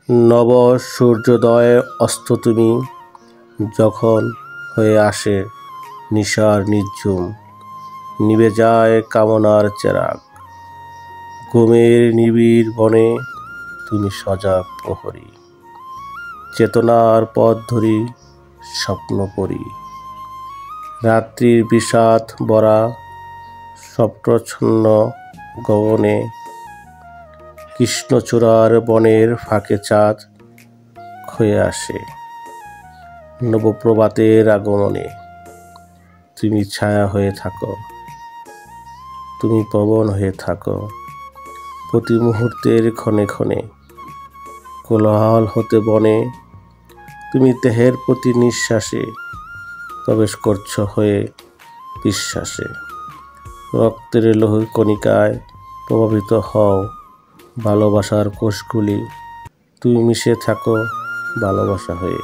নব সূর্যোদয় অস্ত তুমি যখন হয়ে আসে নিশার নিঝুম, নিভে যায় কামনার চেরাগ। ঘুমের নিবিড় বনে তুমি সজাগ প্রহরী, চেতনার পথ ধরি স্বপ্ন পড়ি। রাত্রির বিষাদ ভরা স্বপ্নচ্ছন্ন গগনে, কৃষ্ণচূড়ার বনের ফাঁকে চাঁদ ক্ষয়ে আসে। নবপ্রভাতের আগমনে তুমি ছায়া হয়ে থাকো, তুমি পবন হয়ে থাকো। প্রতি মুহূর্তের ক্ষণে ক্ষণে কোলাহল হতে বনে তুমি দেহের প্রতি নিঃশ্বাসে প্রবেশ করছো হয়ে বিশ্বাসে। রক্তের লোহিত কণিকায় প্রভাবিত হও ভালোবাসার কোষগুলি, তুমি মিশে থাকো ভালোবাসা হয়ে।